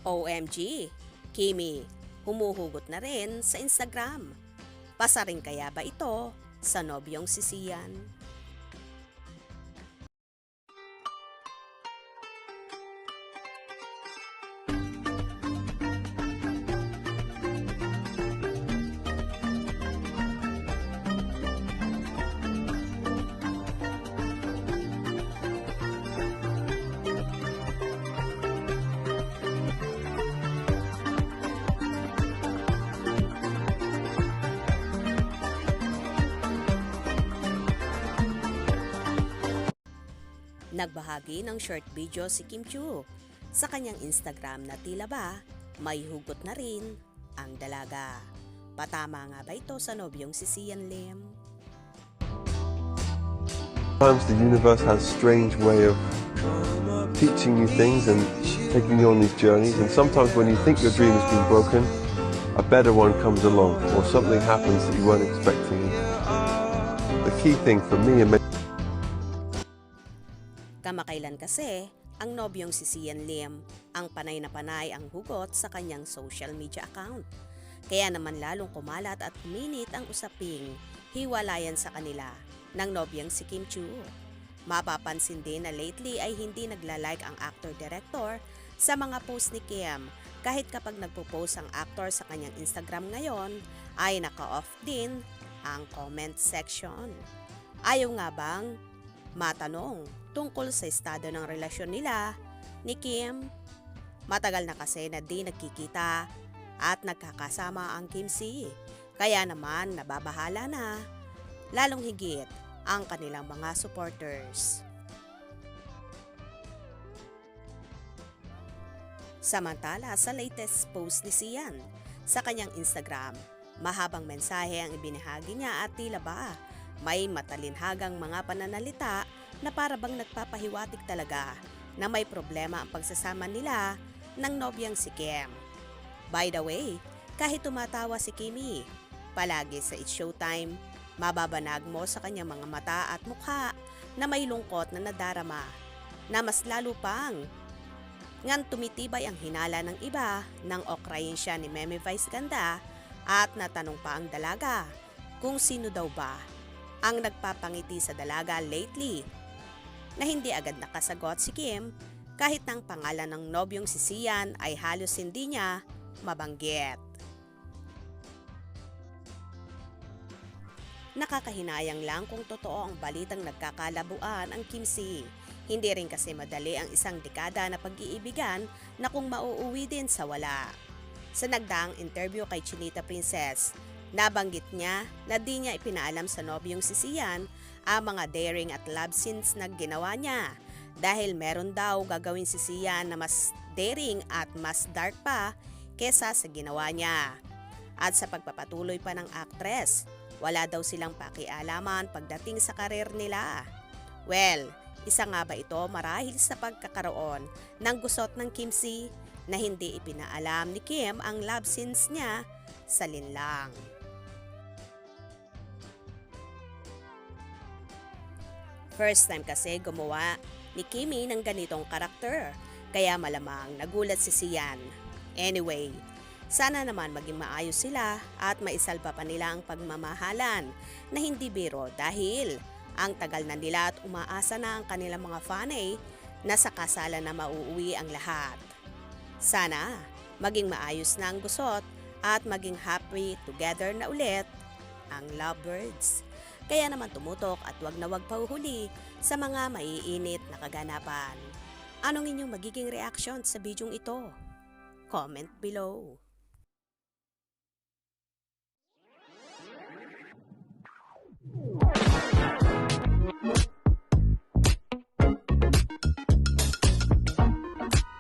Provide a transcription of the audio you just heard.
OMG, Kimi, humuhugot na rin sa Instagram. Pasa rin kaya ba ito sa nobyong si Sian? Nagbahagi ng short video si Kim Chiu sa kanyang Instagram na tila ba may hugot na rin ang dalaga. Patama nga ba ito sa nobyong si Sian Lim? Sometimes the universe has a strange way of teaching you things and taking you on these journeys, and sometimes when you think your dream has been broken, a better one comes along or something happens that you weren't expecting. The key thing for me and Kamakailan kasi, ang nobyong si Sian Lim ang panay na panay ang hugot sa kanyang social media account. Kaya naman lalong kumalat at uminit ang usaping hiwalayan sa kanila ng nobyang si Kim Chiu. Mapapansin din na lately ay hindi nagla-like ang actor-director sa mga post ni Kim, kahit kapag nagpo-post ang actor sa kanyang Instagram ngayon ay naka-off din ang comment section. Ayaw nga bang matanong tungkol sa estado ng relasyon nila ni Kim? Matagal na kasi na di nagkikita at nagkakasama ang Kim C. Kaya naman nababahala na, lalong higit ang kanilang mga supporters. Samantala sa latest post ni Sian sa kanyang Instagram, mahabang mensahe ang ibinahagi niya at tila ba may matalinhagang mga pananalita na para bang nagpapahiwatig talaga na may problema ang pagsasama nila ng nobyang si Kim. By the way, kahit tumatawa si Kimi, palagi sa It's Showtime, mababanag mo sa kanyang mga mata at mukha na may lungkot na nadarama, na mas lalo pang ngan tumitibay ang hinala ng iba nang okrayin siya ni Meme Vice Ganda at natanong pa ang dalaga kung sino daw ba ang nagpapangiti sa dalaga lately, na hindi agad nakasagot si Kim kahit ang pangalan ng nobyong si Sian ay halos hindi niya mabanggit. Nakakahinayang lang kung totoo ang balitang nagkakalabuan ang Kim C. Hindi rin kasi madali ang isang dekada na pag-iibigan na kung mauuwi din sa wala. Sa nagdaang interview kay Chinita Princess, nabanggit niya na di niya ipinaalam sa nobyong si Sian ang mga daring at love scenes na ginawa niya dahil meron daw gagawin si Sian na mas daring at mas dark pa kesa sa ginawa niya. At sa pagpapatuloy pa ng actress, wala daw silang pakialaman pagdating sa karir nila. Well, isa nga ba ito marahil sa pagkakaroon ng gusot ng Kim C na hindi ipinaalam ni Kim ang love scenes niya sa linlang. First time kasi gumawa ni Kimi ng ganitong karakter, kaya malamang nagulat si Sian. Anyway, sana naman maging maayos sila at maisalba pa nila ang pagmamahalan na hindi biro dahil ang tagal na nila at umaasa na ang kanilang mga fanay na sa kasalan na mauuwi ang lahat. Sana maging maayos na ang gusot at maging happy together na ulit ang lovebirds. Kaya naman tumutok at wag na wag pauhuli sa mga maiinit na kaganapan. Anong inyong magiging reaction sa bidyong ito? Comment below.